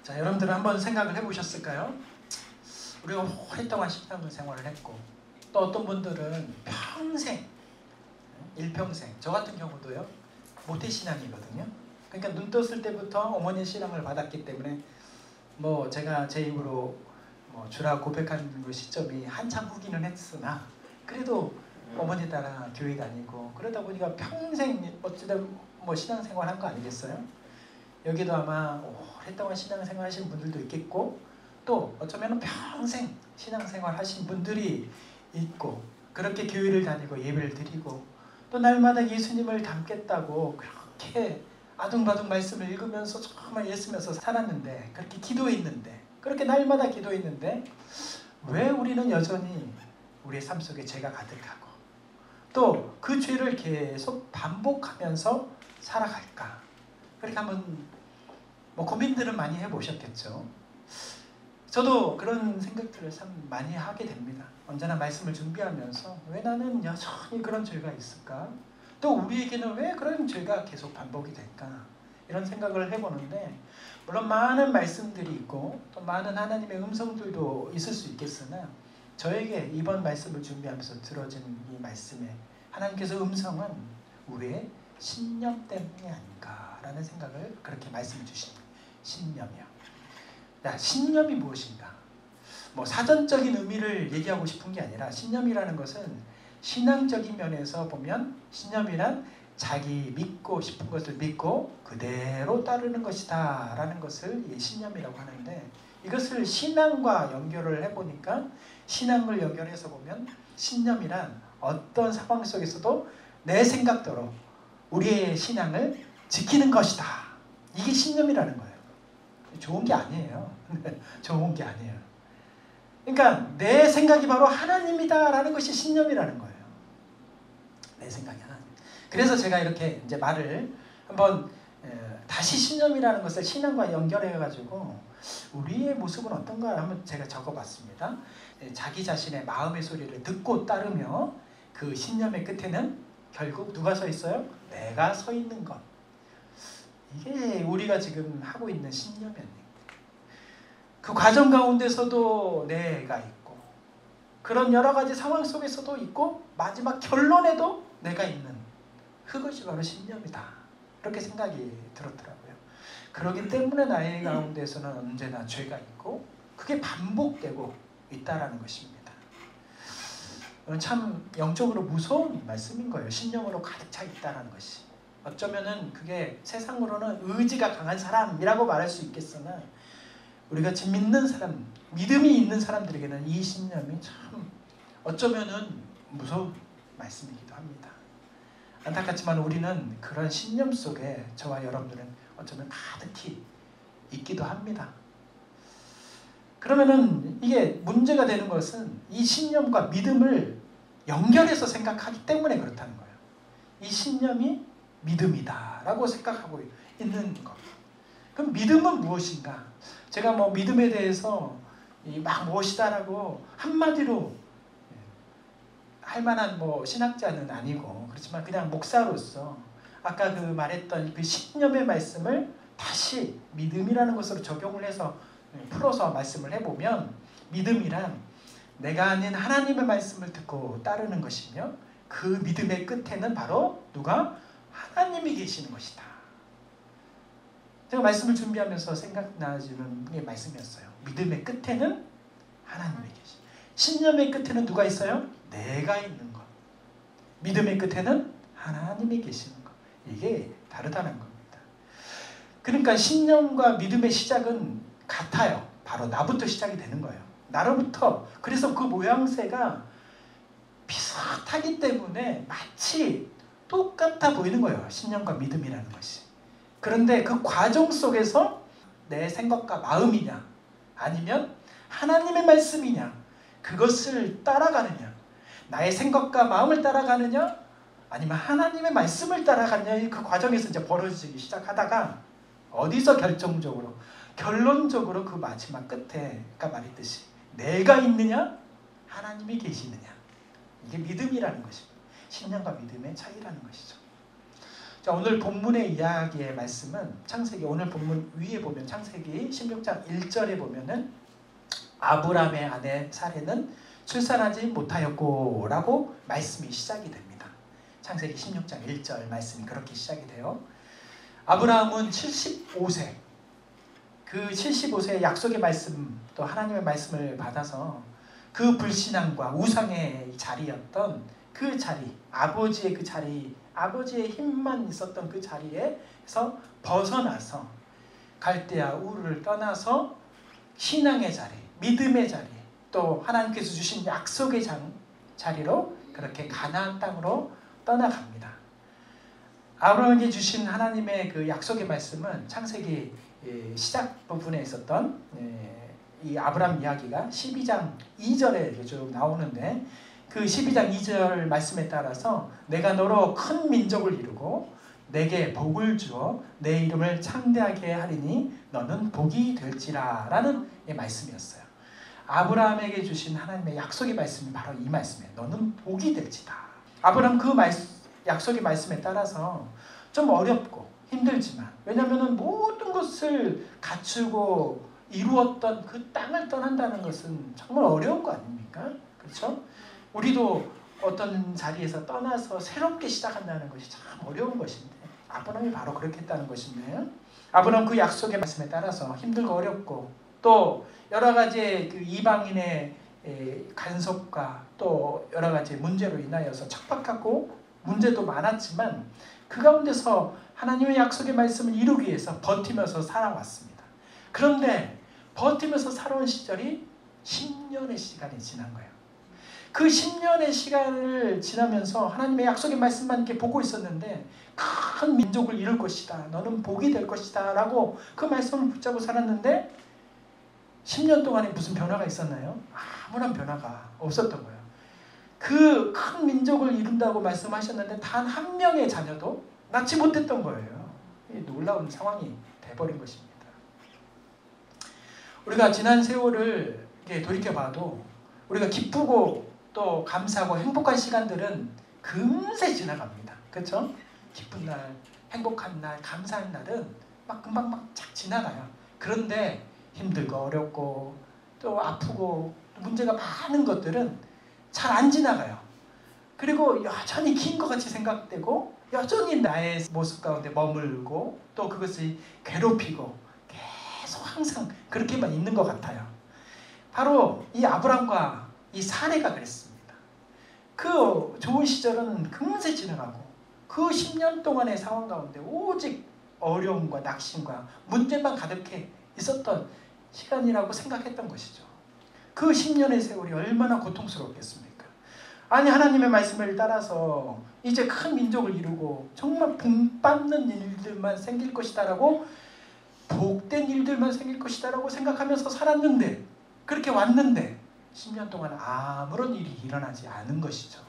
자, 여러분들은 한번 생각을 해보셨을까요? 우리가 오랫동안 신앙생활을 했고 또 어떤 분들은 평생, 일평생, 저 같은 경우도요 모태신앙이거든요. 그러니까 눈 떴을 때부터 어머니의 신앙을 받았기 때문에 뭐 제가 제 입으로 뭐 주라 고백하는 그 시점이 한참 후기는 했으나 그래도 어머니 따라 교회 다니고 그러다 보니까 평생 어찌든 뭐 신앙생활 한 거 아니겠어요? 여기도 아마 오랫동안 신앙생활 하신 분들도 있겠고 또 어쩌면 평생 신앙생활 하신 분들이 있고 그렇게 교회를 다니고 예배를 드리고 또 날마다 예수님을 닮겠다고 그렇게 아둥바둥 말씀을 읽으면서 정말 예수면서 살았는데 그렇게 기도했는데 그렇게 날마다 기도했는데 왜 우리는 여전히 우리의 삶 속에 죄가 가득하고 또 그 죄를 계속 반복하면서 살아갈까? 그렇게 한번 뭐 고민들은 많이 해보셨겠죠. 저도 그런 생각들을 참 많이 하게 됩니다. 언제나 말씀을 준비하면서 왜 나는 여전히 그런 죄가 있을까? 또 우리에게는 왜 그런 죄가 계속 반복이 될까? 이런 생각을 해보는데 물론 많은 말씀들이 있고 또 많은 하나님의 음성들도 있을 수 있겠으나 저에게 이번 말씀을 준비하면서 들어진 이 말씀에 하나님께서 음성은 우리의 신념 때문이 아닌가라는 생각을 그렇게 말씀해 주십니다. 신념이요. 야, 신념이 무엇인가? 뭐 사전적인 의미를 얘기하고 싶은 게 아니라 신념이라는 것은 신앙적인 면에서 보면 신념이란 자기 믿고 싶은 것을 믿고 그대로 따르는 것이다 라는 것을 신념이라고 하는데 이것을 신앙과 연결을 해보니까 신앙을 연결해서 보면 신념이란 어떤 상황 속에서도 내 생각대로 우리의 신앙을 지키는 것이다. 이게 신념이라는 거예요. 좋은 게 아니에요. 좋은 게 아니에요. 그러니까 내 생각이 바로 하나님이다 라는 것이 신념이라는 거예요. 내 생각이 하나님. 그래서 제가 이렇게 이제 말을 한번 다시 신념이라는 것을 신앙과 연결해가지고 우리의 모습은 어떤가 한번 제가 적어봤습니다. 자기 자신의 마음의 소리를 듣고 따르며 그 신념의 끝에는 결국 누가 서 있어요? 내가 서 있는 것. 이게 우리가 지금 하고 있는 신념이 아닙니까? 그 과정 가운데서도 내가 있고 그런 여러 가지 상황 속에서도 있고 마지막 결론에도 내가 있는 그것이 바로 신념이다. 이렇게 생각이 들었더라고요. 그렇기 때문에 나의 가운데서는 언제나 죄가 있고 그게 반복되고 있다라는 것입니다. 참 영적으로 무서운 말씀인 거예요. 신념으로 가득 차 있다는 것이. 어쩌면은 그게 세상으로는 의지가 강한 사람이라고 말할 수 있겠으나 우리가 지금 믿는 사람, 믿음이 있는 사람들에게는 이 신념이 참 어쩌면은 무서운 말씀이기도 합니다. 안타깝지만 우리는 그런 신념 속에 저와 여러분들은 어쩌면 가득히 있기도 합니다. 그러면은 이게 문제가 되는 것은 이 신념과 믿음을 연결해서 생각하기 때문에 그렇다는 거예요. 이 신념이 믿음이다 라고 생각하고 있는 것. 그럼 믿음은 무엇인가? 제가 뭐 믿음에 대해서 막 무엇이다라고 한마디로 할 만한 뭐 신학자는 아니고 그렇지만 그냥 목사로서 아까 그 말했던 그 신념의 말씀을 다시 믿음이라는 것으로 적용을 해서 풀어서 말씀을 해보면 믿음이란 내가 아닌 하나님의 말씀을 듣고 따르는 것이며 그 믿음의 끝에는 바로 누가? 하나님이 계시는 것이다. 제가 말씀을 준비하면서 생각나지는 게 말씀이었어요. 믿음의 끝에는 하나님이 계시. 신념의 끝에는 누가 있어요? 내가 있는 것. 믿음의 끝에는 하나님이 계시는 것. 이게 다르다는 겁니다. 그러니까 신념과 믿음의 시작은 같아요. 바로 나부터 시작이 되는 거예요. 나로부터. 그래서 그 모양새가 비슷하기 때문에 마치 똑같아 보이는 거예요. 신념과 믿음이라는 것이. 그런데 그 과정 속에서 내 생각과 마음이냐 아니면 하나님의 말씀이냐 그것을 따라가느냐 나의 생각과 마음을 따라가느냐 아니면 하나님의 말씀을 따라가느냐 그 과정에서 이제 벌어지기 시작하다가 어디서 결론적으로 그 마지막 끝에 아까 말했듯이 내가 있느냐 하나님이 계시느냐 이게 믿음이라는 것입니다. 신념과 믿음의 차이라는 것이죠. 자, 오늘 본문의 이야기의 말씀은 창세기, 오늘 본문 위에 보면 창세기 16장 1절에 보면은 아브라함의 아내 사레는 출산하지 못하였고 라고 말씀이 시작이 됩니다. 창세기 16장 1절 말씀이 그렇게 시작이 돼요. 아브라함은 75세, 그 75세의 약속의 말씀, 또 하나님의 말씀을 받아서 그 불신앙과 우상의 자리였던 그 자리, 아버지의 그 자리, 아버지의 힘만 있었던 그 자리에서 벗어나서 갈대아 우르를 떠나서 신앙의 자리, 믿음의 자리, 또 하나님께서 주신 약속의 자리로 그렇게 가나안 땅으로 떠나갑니다. 아브라함에게 주신 하나님의 그 약속의 말씀은 창세기 시작 부분에 있었던 이 아브라함 이야기가 12장 2절에 쭉 나오는데, 그 12장 2절 말씀에 따라서 내가 너로 큰 민족을 이루고 내게 복을 주어 내 이름을 창대하게 하리니 너는 복이 될지라 라는 말씀이었어요. 아브라함에게 주신 하나님의 약속의 말씀이 바로 이 말씀이에요. 너는 복이 될지다. 아브라함 그 약속의 말씀에 따라서 좀 어렵고 힘들지만, 왜냐하면 모든 것을 갖추고 이루었던 그 땅을 떠난다는 것은 정말 어려운 거 아닙니까? 그렇죠? 우리도 어떤 자리에서 떠나서 새롭게 시작한다는 것이 참 어려운 것인데, 아브라함이 바로 그렇게 했다는 것인데요. 아브라함 그 약속의 말씀에 따라서 힘들고 어렵고 또 여러 가지 그 이방인의 간섭과 또 여러 가지 문제로 인하여서 척박하고 문제도 많았지만 그 가운데서 하나님의 약속의 말씀을 이루기 위해서 버티면서 살아왔습니다. 그런데 버티면서 살아온 시절이 10년의 시간이 지난 거예요. 그 10년의 시간을 지나면서 하나님의 약속의 말씀만 이렇게 보고 있었는데, 큰 민족을 이룰 것이다, 너는 복이 될 것이다 라고 그 말씀을 붙잡고 살았는데 10년 동안에 무슨 변화가 있었나요? 아무런 변화가 없었던 거예요. 그 큰 민족을 이룬다고 말씀하셨는데 단 한 명의 자녀도 낳지 못했던 거예요. 놀라운 상황이 돼버린 것입니다. 우리가 지난 세월을 돌이켜봐도 우리가 기쁘고 또 감사하고 행복한 시간들은 금세 지나갑니다. 그렇죠? 기쁜 날, 행복한 날, 감사한 날은 막 금방 막 착 지나가요. 그런데 힘들고 어렵고 또 아프고 문제가 많은 것들은 잘 안 지나가요. 그리고 여전히 긴 것 같이 생각되고 여전히 나의 모습 가운데 머물고 또 그것이 괴롭히고 계속 항상 그렇게만 있는 것 같아요. 바로 이 아브람과 이 사레가 그랬습니다. 그 좋은 시절은 금세 지나가고 그 10년 동안의 상황 가운데 오직 어려움과 낙심과 문제만 가득해 있었던 시간이라고 생각했던 것이죠. 그 10년의 세월이 얼마나 고통스럽겠습니까? 아니, 하나님의 말씀을 따라서 이제 큰 민족을 이루고 정말 복받는 일들만 생길 것이다 라고, 복된 일들만 생길 것이다 라고 생각하면서 살았는데, 그렇게 왔는데 10년 동안 아무런 일이 일어나지 않은 것이죠.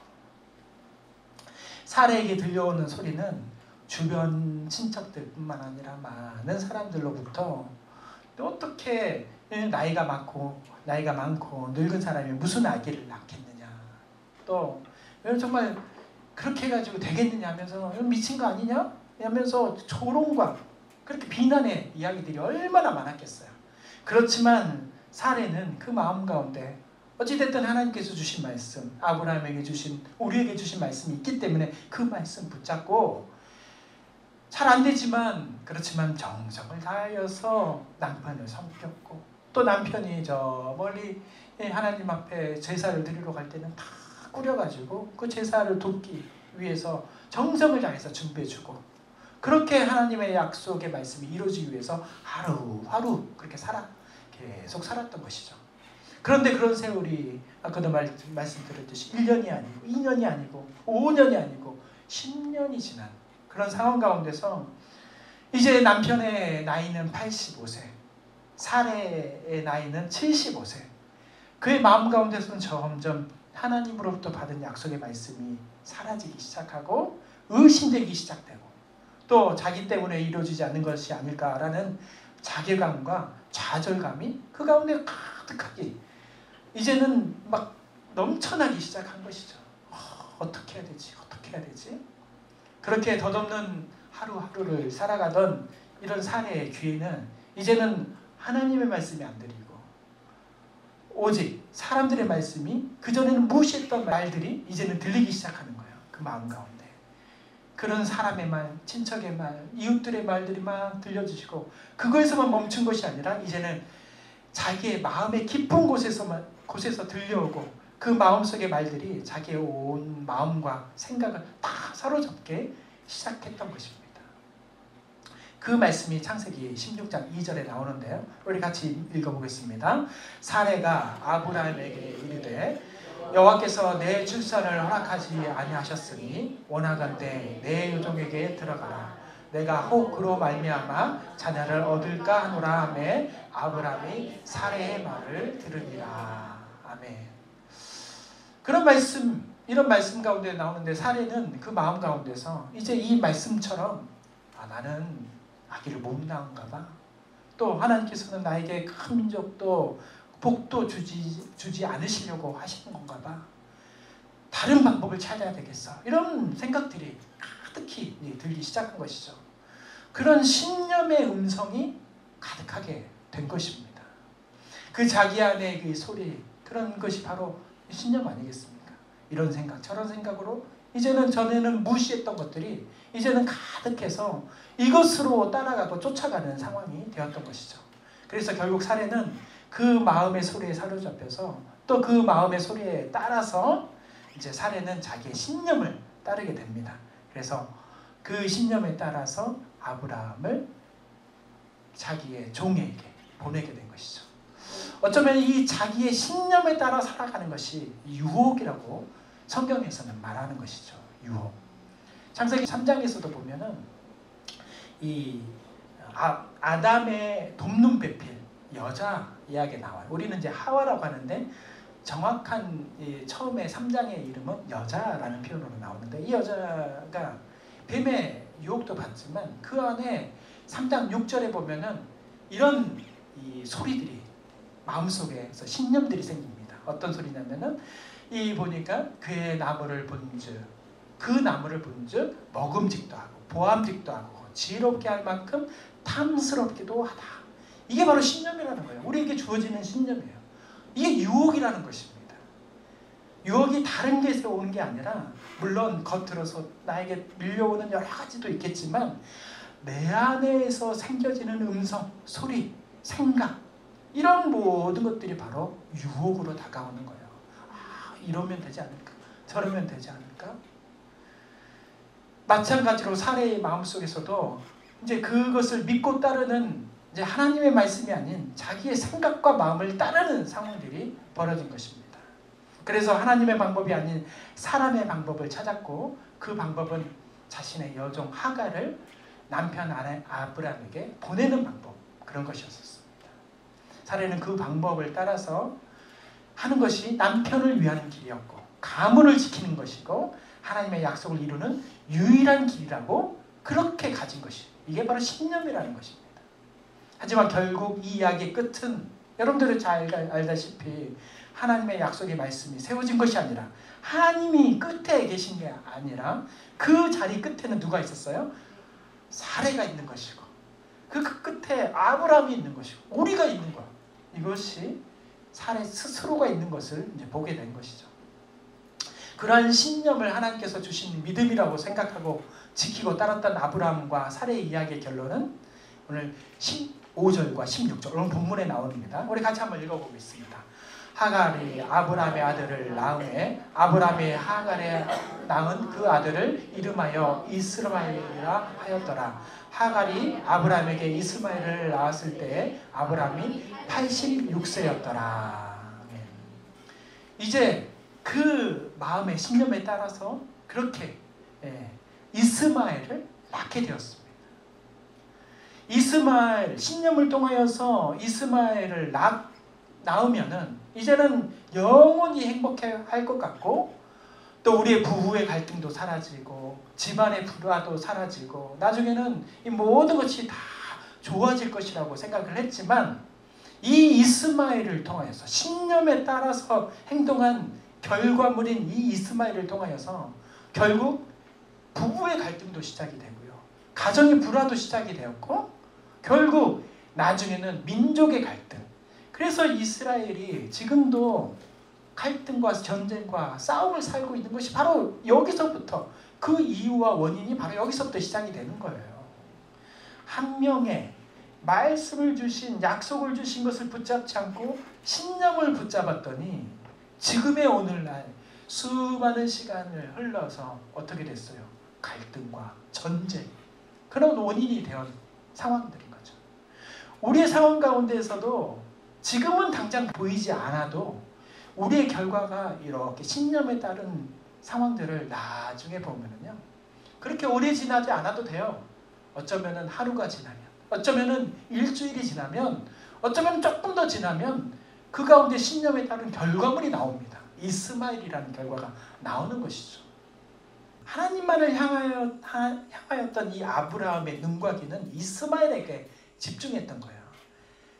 사레에게 들려오는 소리는 주변 친척들뿐만 아니라 많은 사람들로부터 어떻게 나이가 많고 늙은 사람이 무슨 아기를 낳겠느냐, 또 정말 그렇게 해가지고 되겠느냐 하면서 미친 거 아니냐 하면서 조롱과 그렇게 비난의 이야기들이 얼마나 많았겠어요. 그렇지만 사레는 그 마음 가운데 어찌됐든 하나님께서 주신 말씀, 아브라함에게 주신, 우리에게 주신 말씀이 있기 때문에 그 말씀 붙잡고 잘 안 되지만 그렇지만 정성을 다하여서 남편을 섬겼고, 또 남편이 저 멀리 하나님 앞에 제사를 드리러 갈 때는 다 꾸려가지고 그 제사를 돕기 위해서 정성을 다해서 준비해주고, 그렇게 하나님의 약속의 말씀이 이루어지기 위해서 하루하루 그렇게 계속 살았던 것이죠. 그런데 그런 세월이 아까도 말씀드렸듯이 1년이 아니고 2년이 아니고 5년이 아니고 10년이 지난 그런 상황 가운데서 이제 남편의 나이는 85세, 사레의 나이는 75세. 그의 마음 가운데서는 점점 하나님으로부터 받은 약속의 말씀이 사라지기 시작하고 의심되기 시작되고, 또 자기 때문에 이루어지지 않는 것이 아닐까라는 자괴감과 좌절감이 그 가운데 가득하게 이제는 막 넘쳐나기 시작한 것이죠. 어떻게 해야 되지? 어떻게 해야 되지? 그렇게 덧없는 하루하루를 살아가던 이런 사례의 귀에는 이제는 하나님의 말씀이 안 들리고 오직 사람들의 말씀이 그전에는 무시했던 말들이 이제는 들리기 시작하는 거예요. 그 마음 가운데. 그런 사람의 말, 친척의 말, 이웃들의 말들이 막 들려주시고 그거에서만 멈춘 것이 아니라 이제는 자기의 마음의 깊은 곳에서 들려오고 그 마음속의 말들이 자기의 온 마음과 생각을 다 사로잡게 시작했던 것입니다. 그 말씀이 창세기 16장 2절에 나오는데요. 우리 같이 읽어보겠습니다. 사레가 아브라함에게 이르되 여호와께서 내 출산을 허락하지 아니하셨으니 원하건대 내 요종에게 들어가라. 내가 혹 그로 말미암아 자녀를 얻을까 하노라 하매 아브라함이 사레의 말을 들으니라. 아멘. 그런 말씀, 이런 말씀 가운데 나오는데 사레는 그 마음 가운데서 이제 이 말씀처럼 나는 아기를 못 낳은가 봐. 또 하나님께서는 나에게 큰 민족도 복도 주지 않으시려고 하시는 건가 봐. 다른 방법을 찾아야 되겠어. 이런 생각들이 가득히 들기 시작한 것이죠. 그런 신념의 음성이 가득하게 된 것입니다. 그 자기 안의 그 소리, 그런 것이 바로 신념 아니겠습니까? 이런 생각, 저런 생각으로 이제는 전에는 무시했던 것들이 이제는 가득해서 이것으로 따라가고 쫓아가는 상황이 되었던 것이죠. 그래서 결국 사례는 그 마음의 소리에 사로잡혀서 또 그 마음의 소리에 따라서 이제 사례는 자기의 신념을 따르게 됩니다. 그래서 그 신념에 따라서 아브라함을 자기의 종에게 보내게 된 것이죠. 어쩌면 이 자기의 신념에 따라 살아가는 것이 유혹이라고 성경에서는 말하는 것이죠. 유혹. 창세기 3장에서도 보면은 이 아담의 돕는 배필 여자 이야기 나와요. 우리는 이제 하와라고 하는데 정확한 처음에 3장의 이름은 여자라는 표현으로 나오는데 이 여자가 뱀의 유혹도 받지만 그 안에 3장 6절에 보면은 이런 이 소리들이 마음속에서 신념들이 생깁니다. 어떤 소리냐면은 이 보니까 그의 나무를 본즉 그 나무를 본즉 먹음직도 하고 보암직도 하고 지혜롭게 할 만큼 탐스럽기도 하다. 이게 바로 신념이라는 거예요. 우리에게 주어지는 신념이에요. 이게 유혹이라는 것입니다. 유혹이 다른 데서 오는 게 아니라 물론 겉으로서 나에게 밀려오는 여러 가지도 있겠지만 내 안에서 생겨지는 음성, 소리, 생각 이런 모든 것들이 바로 유혹으로 다가오는 거예요. 이러면 되지 않을까? 저러면 되지 않을까? 마찬가지로 사례의 마음속에서도 이제 그것을 믿고 따르는 이제 하나님의 말씀이 아닌 자기의 생각과 마음을 따르는 상황들이 벌어진 것입니다. 그래서 하나님의 방법이 아닌 사람의 방법을 찾았고 그 방법은 자신의 여종 하갈을 남편 아브라함에게 보내는 방법 그런 것이었습니다. 사례는 그 방법을 따라서 하는 것이 남편을 위하는 길이었고 가문을 지키는 것이고 하나님의 약속을 이루는 유일한 길이라고 그렇게 가진 것이 이게 바로 신념이라는 것입니다. 하지만 결국 이 이야기의 끝은 여러분들은 잘 알다시피 하나님의 약속의 말씀이 세워진 것이 아니라 하나님이 끝에 계신 게 아니라 그 자리 끝에는 누가 있었어요? 사례가 있는 것이고 그 끝에 아브라함이 있는 것이고 우리가 있는 것 이것이 사례 스스로가 있는 것을 이제 보게 된 것이죠. 그러한 신념을 하나님께서 주신 믿음이라고 생각하고 지키고 따랐던 아브라함과 사례의 이야기의 결론은 오늘 15절과 16절 오늘 본문에 나옵니다. 우리 같이 한번 읽어보겠습니다. 하갈이 아브라함의 아들을 낳음에 아브라함이 하갈에 낳은 그 아들을 이름하여 이스마엘이라 하였더라. 하갈이 아브라함에게 이스마엘을 낳았을 때에 아브라함이 86세였더라. 이제 그 마음의 신념에 따라서 그렇게 이스마엘을 낳게 되었습니다. 이스마엘 신념을 통하여서 이스마엘을 낳으면은 이제는 영원히 행복할 것 같고 또 우리의 부부의 갈등도 사라지고 집안의 불화도 사라지고 나중에는 이 모든 것이 다 좋아질 것이라고 생각을 했지만 이 이스마엘을 통하여서 신념에 따라서 행동한 결과물인 이 이스마엘을 통하여서 결국 부부의 갈등도 시작이 되고요. 가정의 불화도 시작이 되었고 결국 나중에는 민족의 갈등. 그래서 이스라엘이 지금도 갈등과 전쟁과 싸움을 살고 있는 것이 바로 여기서부터, 그 이유와 원인이 바로 여기서부터 시작이 되는 거예요. 한 명의 말씀을 주신, 약속을 주신 것을 붙잡지 않고 신념을 붙잡았더니 지금의 오늘날 수많은 시간을 흘러서 어떻게 됐어요? 갈등과 전쟁, 그런 원인이 된 상황들인 거죠. 우리의 상황 가운데에서도 지금은 당장 보이지 않아도 우리의 결과가 이렇게 신념에 따른 상황들을 나중에 보면은요, 그렇게 오래 지나지 않아도 돼요. 어쩌면은 하루가 지나면, 어쩌면은 일주일이 지나면, 어쩌면 조금 더 지나면 그 가운데 신념에 따른 결과물이 나옵니다. 이스마엘이라는 결과가 나오는 것이죠. 하나님만을 향하였던 이 아브라함의 눈과 귀는 이스마엘에게 집중했던 거예요.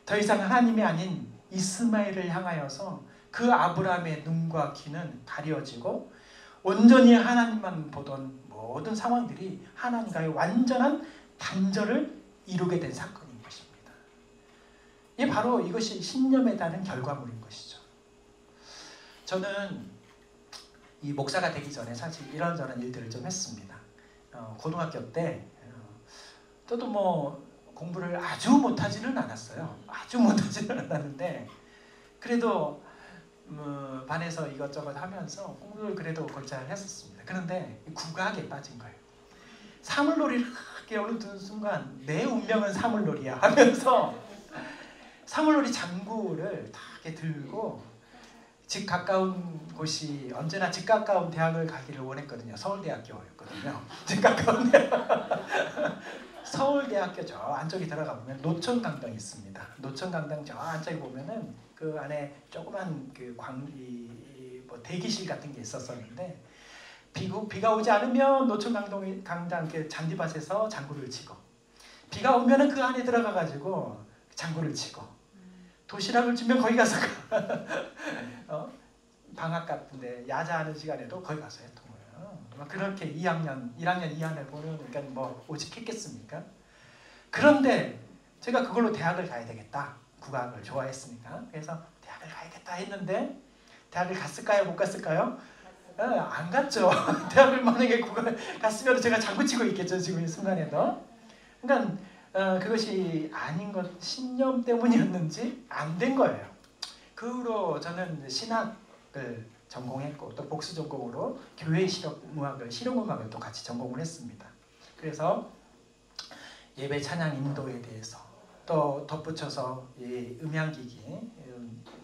더 이상 하나님이 아닌 이스마엘을 향하여서 그 아브라함의 눈과 귀는 가려지고 온전히 하나님만 보던 모든 상황들이 하나님과의 완전한 단절을 이루게 된 사건인 것입니다. 이 바로 이것이 신념에 따른 결과물인 것이죠. 저는 이 목사가 되기 전에 사실 이런저런 일들을 좀 했습니다. 고등학교 때 저도 뭐 공부를 아주 못하지는 않았어요. 아주 못하지는 않았는데 그래도 반에서 이것저것 하면서 공부를 그래도 곧잘 했었습니다. 그런데 국악에 빠진 거예요. 사물놀이를 하게 어느 순간 내 운명은 사물놀이야 하면서 사물놀이 장구를 다 이렇게 들고 집 가까운 곳이 언제나 집 가까운 대학을 가기를 원했거든요. 서울대학교였거든요. 집 가까운 대학. 서울대학교 저 안쪽에 들어가 보면 노천강당이 있습니다. 노천강당 저 안쪽에 보면은 그 안에 조그만 그 뭐 대기실 같은 게 있었었는데 비가 오지 않으면 노천강당 그 잔디밭에서 장구를 치고 비가 오면은 그 안에 들어가 가지고 장구를 치고 도시락을 주면 거기 가서 방학 같은데 야자하는 시간에도 거기 가서 했던 거예요. 그렇게 1학년 2학년을 보내니까 뭐 오직했겠습니까? 그런데 제가 그걸로 대학을 가야 되겠다. 국악을 좋아했으니까. 그래서 대학을 가야겠다 했는데 대학을 갔을까요? 못 갔을까요? 안 갔죠. 대학을 만약에 국악을 갔으면 제가 장구치고 있겠죠. 지금 이 순간에도. 그러니까 그것이 아닌 것, 신념 때문이었는지 안 된 거예요. 그 후로 저는 신학을 전공했고 또 복수 전공으로 교회 실용음악을 또 같이 전공을 했습니다. 그래서 예배 찬양 인도에 대해서 또 덧붙여서 이 음향기기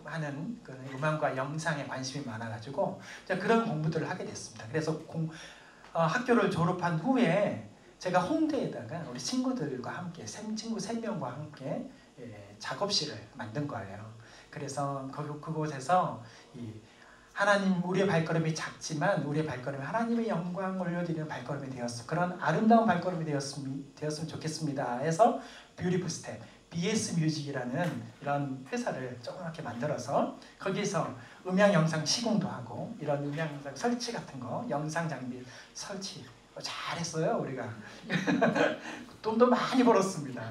하는 그 음악과 영상에 관심이 많아가지고 그런 공부들을 하게 됐습니다. 그래서 학교를 졸업한 후에 제가 홍대에다가 우리 친구들과 함께 친구 3명과 함께 작업실을 만든 거예요. 그래서 그곳에서 하나님, 우리의 발걸음이 작지만 우리의 발걸음이 하나님의 영광 올려드리는 발걸음이 되었어. 그런 아름다운 발걸음이 되었으면 좋겠습니다. 해서 뷰티풀 스텝, BS 뮤직이라는 이런 회사를 조그맣게 만들어서 거기서 음향 영상 시공도 하고 이런 음향 영상 설치 같은 거, 영상 장비 설치 잘했어요. 우리가 돈도 많이 벌었습니다.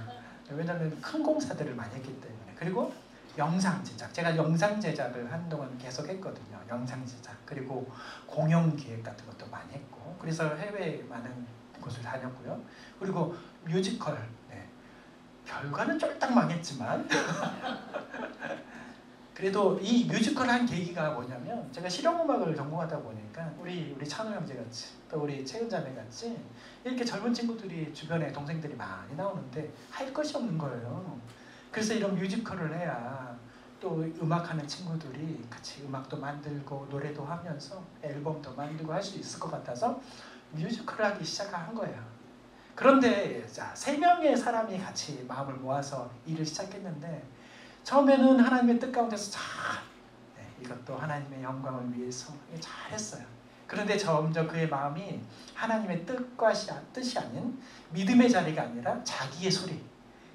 왜냐하면 큰 공사들을 많이 했기 때문에. 그리고 영상 제작, 제가 영상 제작을 한동안 계속 했거든요. 영상 제작, 그리고 공연 기획 같은 것도 많이 했고, 그래서 해외 많은 곳을 다녔고요. 그리고 뮤지컬, 결과는 쫄딱 망했지만 그래도 이 뮤지컬 한 계기가 뭐냐면 제가 실용음악을 전공하다 보니까 우리 찬호 형제 같이 또 우리 채은 자매 같이 이렇게 젊은 친구들이 주변에 동생들이 많이 나오는데 할 것이 없는 거예요. 그래서 이런 뮤지컬을 해야 또 음악하는 친구들이 같이 음악도 만들고 노래도 하면서 앨범도 만들고 할 수 있을 것 같아서 뮤지컬을 하기 시작한 거예요. 그런데 3명의 사람이 같이 마음을 모아서 일을 시작했는데 처음에는 하나님의 뜻 가운데서 이것도 하나님의 영광을 위해서 잘했어요. 그런데 점점 그의 마음이 하나님의 뜻이 아닌 믿음의 자리가 아니라 자기의 소리,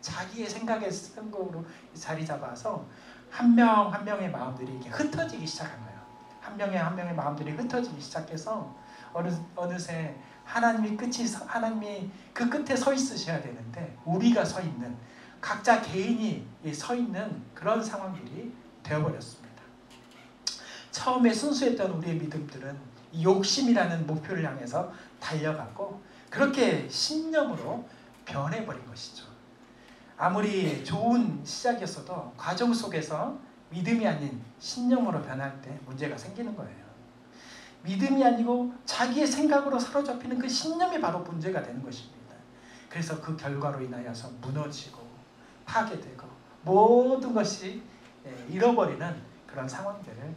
자기의 생각의 생각으로 자리 잡아서 한 명 한 명의 마음들이 이렇게 흩어지기 시작한 거예요. 한 명의 마음들이 흩어지기 시작해서 어느새 하나님이 그 끝에 서 있으셔야 되는데 우리가 서 있는, 각자 개인이 서 있는 그런 상황들이 되어버렸습니다. 처음에 순수했던 우리의 믿음들은 이 욕심이라는 목표를 향해서 달려갔고 그렇게 신념으로 변해버린 것이죠. 아무리 좋은 시작이었어도 과정 속에서 믿음이 아닌 신념으로 변할 때 문제가 생기는 거예요. 믿음이 아니고 자기의 생각으로 사로잡히는 그 신념이 바로 문제가 되는 것입니다. 그래서 그 결과로 인하여서 무너지고 파괴되고 모든 것이 잃어버리는 그런 상황들을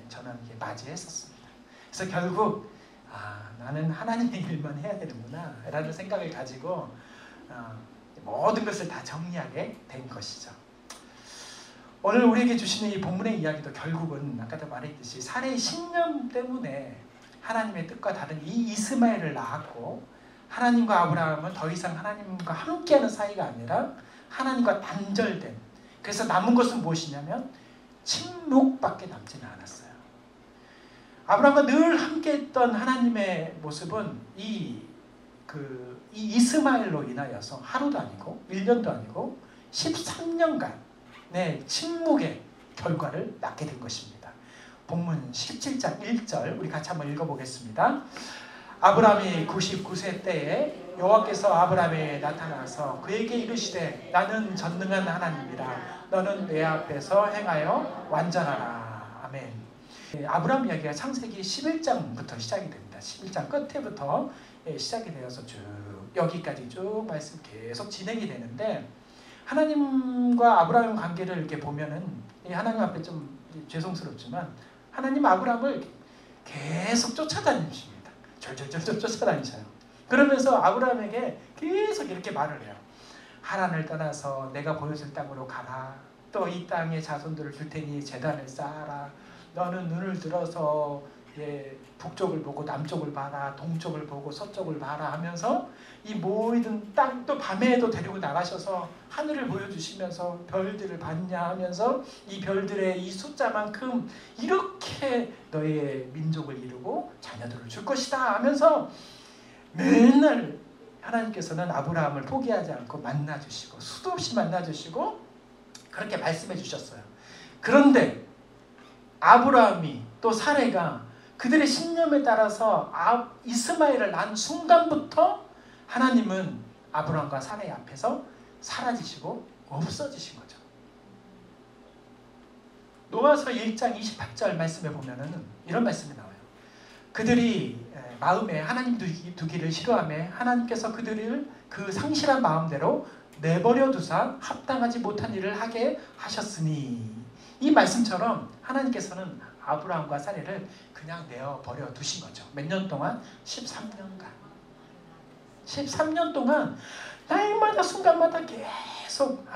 저는 맞이했었습니다. 그래서 결국 나는 하나님의 일만 해야 되는구나 라는 생각을 가지고 모든 것을 다 정리하게 된 것이죠. 오늘 우리에게 주시는 이 본문의 이야기도 결국은 아까도 말했듯이 사례의 신념 때문에 하나님의 뜻과 다른 이 이스마엘을 낳았고, 하나님과 아브라함은 더 이상 하나님과 함께하는 사이가 아니라 하나님과 단절된, 그래서 남은 것은 무엇이냐면 침묵밖에 남지는 않았어요. 아브라함과 늘 함께했던 하나님의 모습은 이 이스마엘로 인하여서 하루도 아니고 1년도 아니고 13년간 침묵의 결과를 낳게 된 것입니다. 본문 17장 1절 우리 같이 한번 읽어보겠습니다. 아브라함이 99세 때에 여호와께서 아브라함에 나타나서 그에게 이르시되 나는 전능한 하나님이라 너는 내 앞에서 행하여 완전하라. 아멘. 아브라함 이야기가 창세기 11장부터 시작이 됩니다. 11장 끝에부터 시작이 되어서 쭉 여기까지 쭉 말씀 계속 진행이 되는데, 하나님과 아브라함 관계를 이렇게 보면은 하나님 앞에 좀 죄송스럽지만 하나님 아브라함을 계속 쫓아다니십니다. 절절절절 쫓아다니셔요. 그러면서 아브라함에게 계속 이렇게 말을 해요. 하란을 떠나서 내가 보여줄 땅으로 가라. 또 이 땅에 자손들을 줄 테니 제단을 쌓아라. 너는 눈을 들어서 북쪽을 보고 남쪽을 봐라. 동쪽을 보고 서쪽을 봐라 하면서 이 모든 땅, 또 밤에도 데리고 나가셔서 하늘을 보여주시면서 별들을 봤냐 하면서 이 별들의 이 숫자만큼 이렇게 너의 민족을 이루고 자녀들을 줄 것이다 하면서 맨날 하나님께서는 아브라함을 포기하지 않고 만나주시고 수도 없이 만나주시고 그렇게 말씀해 주셨어요. 그런데 아브라함이 또 사레가 그들의 신념에 따라서 이스마엘을 낳은 순간부터 하나님은 아브라함과 사레 앞에서 사라지시고 없어지신 거죠. 노아서 1장 28절 말씀에 보면은 이런 말씀이 나와요. 그들이 마음에 하나님 두기를 싫어하며 하나님께서 그들을 그 상실한 마음대로 내버려 두사 합당하지 못한 일을 하게 하셨으니, 이 말씀처럼 하나님께서는 아브라함과 사레를 그냥 내어버려 두신 거죠. 몇 년 동안? 13년간. 13년 동안 날마다 순간마다 계속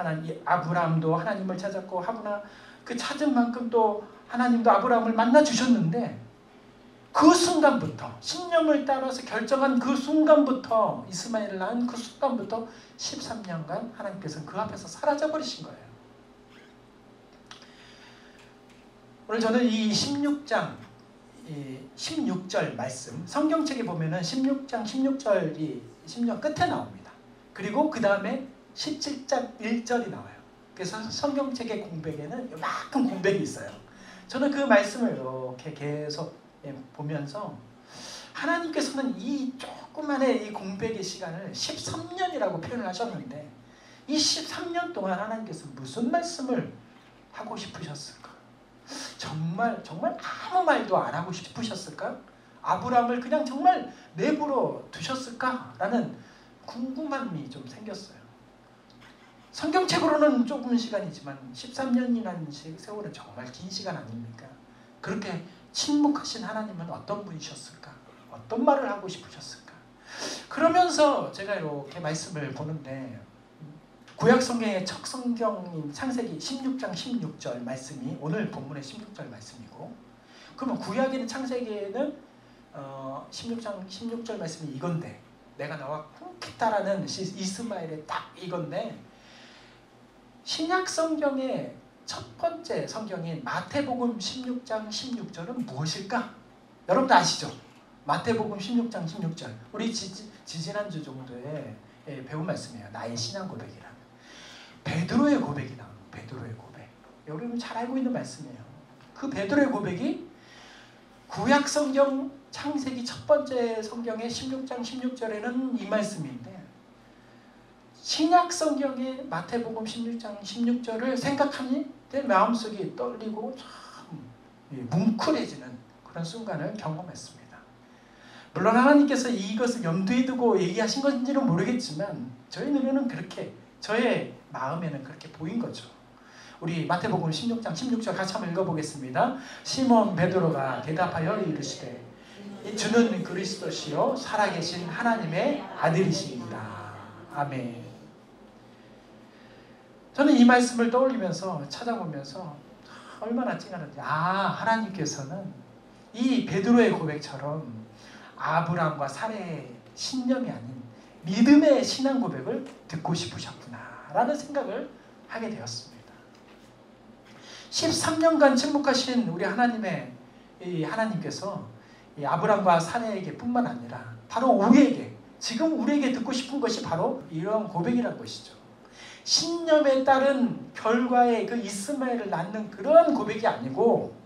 아브라함도 하나님을 찾았고 하구나 그 찾은 만큼 또 하나님도 아브라함을 만나 주셨는데, 그 순간부터 신념을 따라서 결정한 그 순간부터 이스마엘을 낳은 그 순간부터 13년간 하나님께서는 그 앞에서 사라져 버리신 거예요. 오늘 저는 이 16장 16절 말씀, 성경책에 보면은 16장 16절이 16장 끝에 나옵니다. 그리고 그 다음에 17장 1절이 나와요. 그래서 성경책의 공백에는 요만큼 공백이 있어요. 저는 그 말씀을 이렇게 계속 보면서 하나님께서는 이 조그만의 이 공백의 시간을 13년이라고 표현을 하셨는데, 이 13년 동안 하나님께서 무슨 말씀을 하고 싶으셨을까? 정말 아무 말도 안 하고 싶으셨을까? 아브라함을 그냥 정말 내버려 두셨을까? 라는 궁금함이 좀 생겼어요. 성경책으로는 조금 시간이지만 13년이라는 세월은 정말 긴 시간 아닙니까? 그렇게 침묵하신 하나님은 어떤 분이셨을까? 어떤 말을 하고 싶으셨을까? 그러면서 제가 이렇게 말씀을 보는데, 구약 성경의 첫 성경인 창세기 16장 16절 말씀이 오늘 본문의 16절 말씀이고, 그러면 구약에는 창세기에는 16장 16절 말씀이 이건데, 내가 너와 꿈겠다라는 이스마엘의 딱 이건데, 신약 성경의 첫 번째 성경인 마태복음 16장 16절은 무엇일까? 여러분도 아시죠? 마태복음 16장 16절. 우리 지지난주 정도에 배운 말씀이에요. 나의 신앙 고백이라. 베드로의 고백이 나와요. 베드로의 고백. 여러분 잘 알고 있는 말씀이에요. 그 베드로의 고백이 구약 성경 창세기 첫 번째 성경의 16장 16절에는 이 말씀인데 신약 성경의 마태복음 16장 16절을 생각하니 내 마음속이 떨리고 참 뭉클해지는 그런 순간을 경험했습니다. 물론 하나님께서 이것을 염두에 두고 얘기하신 건지는 모르겠지만 저희 눈에는 그렇게, 저의 마음에는 그렇게 보인 거죠. 우리 마태복음 16장 16절 같이 한번 읽어보겠습니다. 시몬 베드로가 대답하여 이르시되 주는 그리스도시요 살아계신 하나님의 아들이십니다. 아멘. 저는 이 말씀을 떠올리면서 찾아보면서 얼마나 찡하는지, 하나님께서는 이 베드로의 고백처럼 아브라함과 사례의 신념이 아닌 믿음의 신앙 고백을 듣고 싶으셨구나 라는 생각을 하게 되었습니다. 13년간 침묵하신 우리 하나님께서 이 아브라함과 사례에게 뿐만 아니라 바로 우리에게, 지금 우리에게 듣고 싶은 것이 바로 이런 고백이라는 것이죠. 신념에 따른 결과의 그 이스마엘을 낳는 그런 고백이 아니고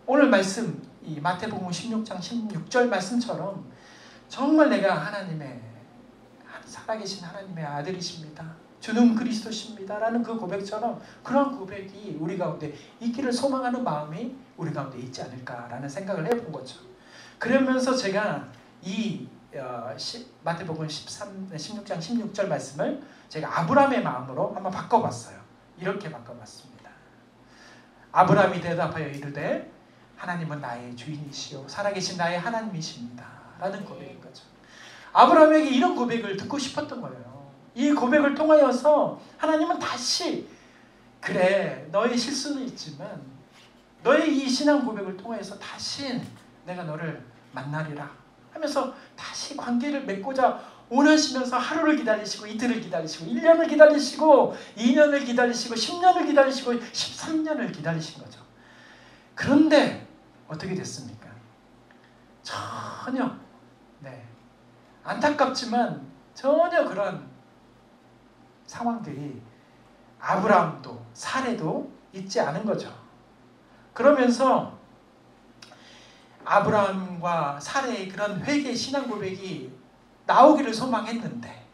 오늘 말씀 이 마태복음 16장 16절 말씀처럼 정말 내가 하나님의 살아계신 하나님의 아들이십니다. 주는 그리스도십니다. 라는 그 고백처럼 그런 고백이 우리 가운데 있기를 소망하는 마음이 우리 가운데 있지 않을까라는 생각을 해본 거죠. 그러면서 제가 이 마태복음 16장 16절 말씀을 제가 아브라함의 마음으로 한번 바꿔봤어요. 이렇게 바꿔봤습니다. 아브라함이 대답하여 이르되 하나님은 나의 주인이시요 살아계신 나의 하나님이십니다. 라는 고백인 거죠. 아브라함에게 이런 고백을 듣고 싶었던 거예요. 이 고백을 통하여서 하나님은 다시 그래 너의 실수는 있지만 너의 이 신앙 고백을 통해서 다시 내가 너를 만나리라 하면서 다시 관계를 맺고자 원하시면서 하루를 기다리시고 이틀을 기다리시고 1년을 기다리시고 2년을 기다리시고 10년을 기다리시고 13년을 기다리신 거죠. 그런데 어떻게 됐습니까? 전혀 안타깝지만 전혀 그런 상황들이 아브라함도 사례도 있지 않은 거죠. 그러면서 아브라함과 사례의 그런 회개 신앙 고백이 나오기를 소망했는데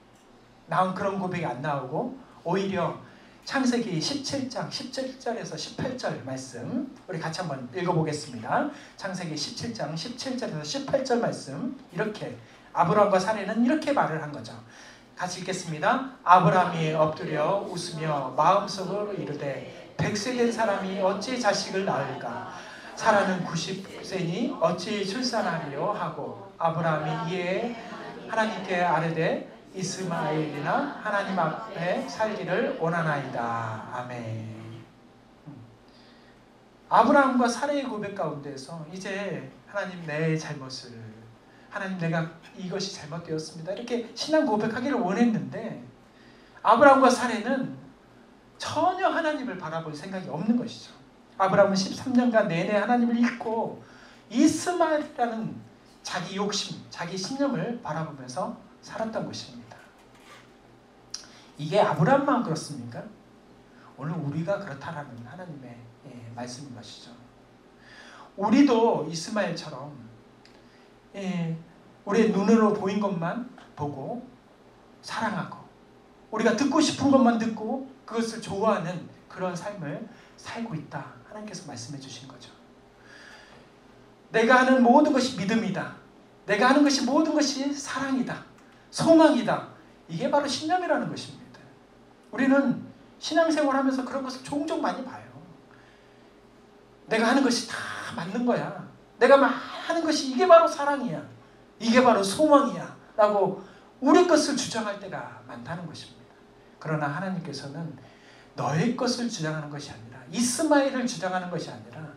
나온 그런 고백이 안 나오고 오히려 창세기 17장 17절에서 18절 말씀 우리 같이 한번 읽어보겠습니다. 창세기 17장 17절에서 18절 말씀 이렇게 아브라함과 사례는 이렇게 말을 한 거죠. 같이 읽겠습니다. 아브라함이 엎드려 웃으며 마음속으로 이르되 100세 된 사람이 어찌 자식을 낳을까? 사라는 90세니 어찌 출산하리요? 하고 아브라함이 이에 하나님께 아뢰되 이스마엘이나 하나님 앞에 살기를 원하나이다. 아멘. 아브라함과 사례의 고백 가운데서 이제 하나님 내 잘못을 하나님 내가 이것이 잘못되었습니다. 이렇게 신앙 고백하기를 원했는데 아브라함과 사례는 전혀 하나님을 바라볼 생각이 없는 것이죠. 아브라함은 13년간 내내 하나님을 잊고 이스마엘이라는 자기 욕심, 자기 신념을 바라보면서 살았던 것입니다. 이게 아브라함만 그렇습니까? 오늘 우리가 그렇다라는 하나님의 말씀인 것이죠. 우리도 이스마엘처럼 우리의 눈으로 보인 것만 보고 사랑하고 우리가 듣고 싶은 것만 듣고 그것을 좋아하는 그런 삶을 살고 있다. 하나님께서 말씀해 주신 거죠. 내가 하는 모든 것이 믿음이다. 내가 하는 것이 모든 것이 사랑이다. 소망이다. 이게 바로 신념이라는 것입니다. 우리는 신앙생활하면서 그런 것을 종종 많이 봐요. 내가 하는 것이 다 맞는 거야. 내가 하는 것이 이게 바로 사랑이야. 이게 바로 소망이야. 라고 우리 것을 주장할 때가 많다는 것입니다. 그러나 하나님께서는 너의 것을 주장하는 것이 아니라 이스마엘을 주장하는 것이 아니라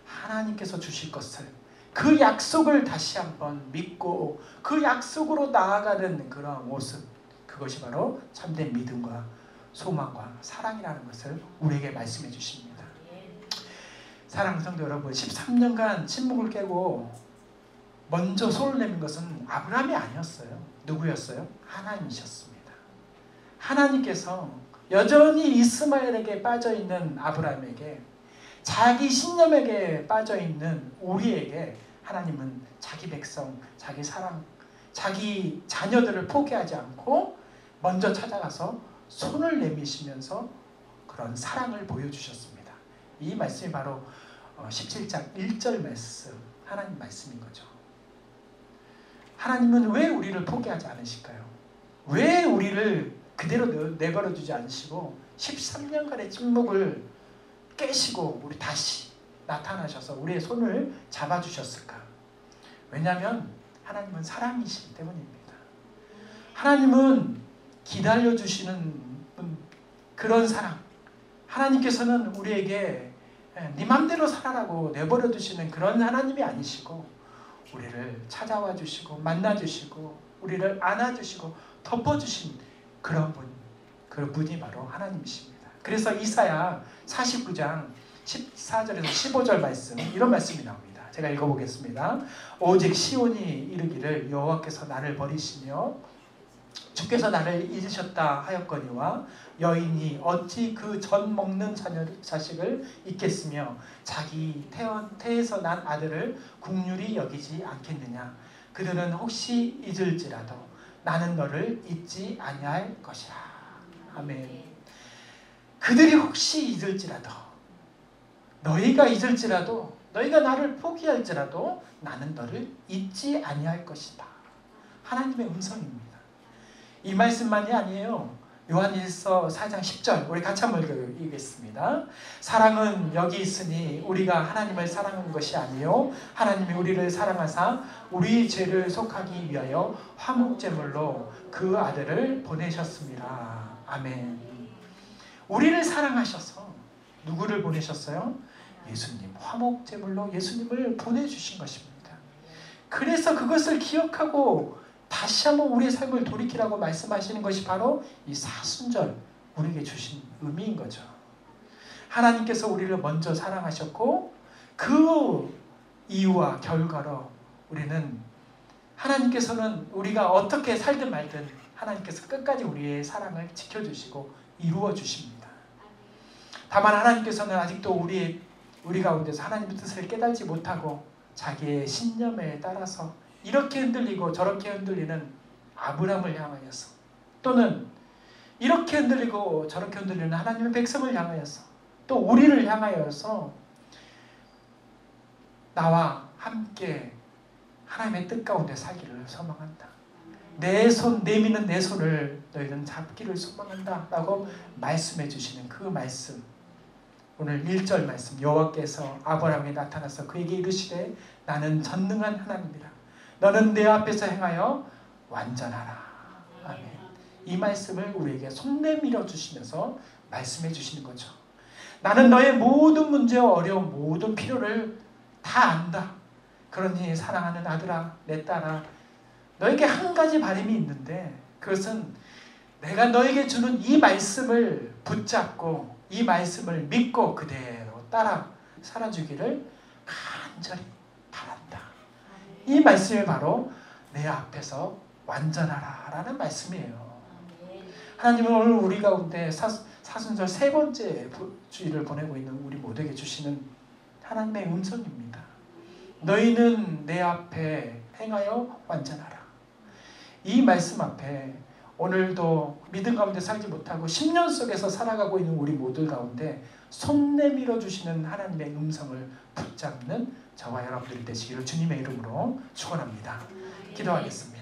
하나님께서 주실 것을 그 약속을 다시 한번 믿고 그 약속으로 나아가는 그런 모습 그것이 바로 참된 믿음과 소망과 사랑이라는 것을 우리에게 말씀해 주십니다. 사랑하는 성도 여러분 13년간 침묵을 깨고 먼저 손을 내민 것은 아브라함이 아니었어요. 누구였어요? 하나님이셨습니다. 하나님께서 여전히 이스마엘에게 빠져있는 아브라함에게, 자기 신념에게 빠져있는 우리에게 하나님은 자기 백성, 자기 사랑, 자기 자녀들을 포기하지 않고 먼저 찾아가서 손을 내미시면서 그런 사랑을 보여주셨습니다. 이 말씀이 바로 17장 1절 말씀, 하나님 말씀인 거죠. 하나님은 왜 우리를 포기하지 않으실까요? 왜 우리를 그대로 내버려두지 않으시고 13년간의 침묵을 깨시고 우리 다시 나타나셔서 우리의 손을 잡아주셨을까? 왜냐하면 하나님은 사랑이시기 때문입니다. 하나님은 기다려주시는 그런 사랑, 하나님께서는 우리에게 네 맘대로 살아라고 내버려 두시는 그런 하나님이 아니시고 우리를 찾아와 주시고 만나 주시고 우리를 안아주시고 덮어주신 그런 분, 그 분이 바로 하나님이십니다. 그래서 이사야 49장 14절에서 15절 말씀, 이런 말씀이 나옵니다. 제가 읽어보겠습니다. 오직 시온이 이르기를 여호와께서 나를 버리시며 주께서 나를 잊으셨다 하였거니와 여인이 어찌 그 전 먹는 자식을 잊겠으며 자기 태에서 난 아들을 국률이 여기지 않겠느냐. 그들은 혹시 잊을지라도 나는 너를 잊지 아니할 것이라. 아멘. 그들이 혹시 잊을지라도, 너희가 잊을지라도, 너희가 나를 포기할지라도 나는 너를 잊지 아니할 것이다. 하나님의 음성입니다. 이 말씀만이 아니에요. 요한일서 4장 10절 우리 같이 한번 읽겠습니다. 사랑은 여기 있으니 우리가 하나님을 사랑한 것이 아니요 하나님이 우리를 사랑하사 우리 죄를 속하기 위하여 화목제물로 그 아들을 보내셨습니다. 아멘. 우리를 사랑하셔서 누구를 보내셨어요? 예수님. 화목제물로 예수님을 보내주신 것입니다. 그래서 그것을 기억하고 다시 한번 우리의 삶을 돌이키라고 말씀하시는 것이 바로 이 사순절 우리에게 주신 의미인 거죠. 하나님께서 우리를 먼저 사랑하셨고 그 이유와 결과로 우리는, 하나님께서는 우리가 어떻게 살든 말든 하나님께서 끝까지 우리의 사랑을 지켜주시고 이루어 주십니다. 다만 하나님께서는 아직도 우리 가운데서 하나님의 뜻을 깨달지 못하고 자기의 신념에 따라서 이렇게 흔들리고 저렇게 흔들리는 아브라함을 향하여서, 또는 이렇게 흔들리고 저렇게 흔들리는 하나님의 백성을 향하여서, 또 우리를 향하여서 나와 함께 하나님의 뜻 가운데 살기를 소망한다. 내 손 내미는 내 손을 너희는 잡기를 소망한다 라고 말씀해 주시는 그 말씀, 오늘 1절 말씀, 여호와께서 아브라함에 나타나서 그에게 이르시되 나는 전능한 하나님이라. 너는 내 앞에서 행하여 완전하라. 아멘. 이 말씀을 우리에게 손 내밀어 주시면서 말씀해 주시는 거죠. 나는 너의 모든 문제와 어려운 모든 필요를 다 안다. 그러니 사랑하는 아들아, 내 딸아, 너에게 한 가지 바람이 있는데 그것은 내가 너에게 주는 이 말씀을 붙잡고 이 말씀을 믿고 그대로 따라 살아주기를 간절히 바란다. 이 말씀이 바로 내 앞에서 완전하라 라는 말씀이에요. 하나님은 오늘 우리 가운데 사순절 세 번째 주일을 보내고 있는 우리 모두에게 주시는 하나님의 음성입니다. 너희는 내 앞에 행하여 완전하라. 이 말씀 앞에 오늘도 믿음 가운데 살지 못하고 10년 속에서 살아가고 있는 우리 모두 가운데 손 내밀어 주시는 하나님의 음성을 붙잡는 저와 여러분들이 되시기를 주님의 이름으로 축원합니다. 기도하겠습니다.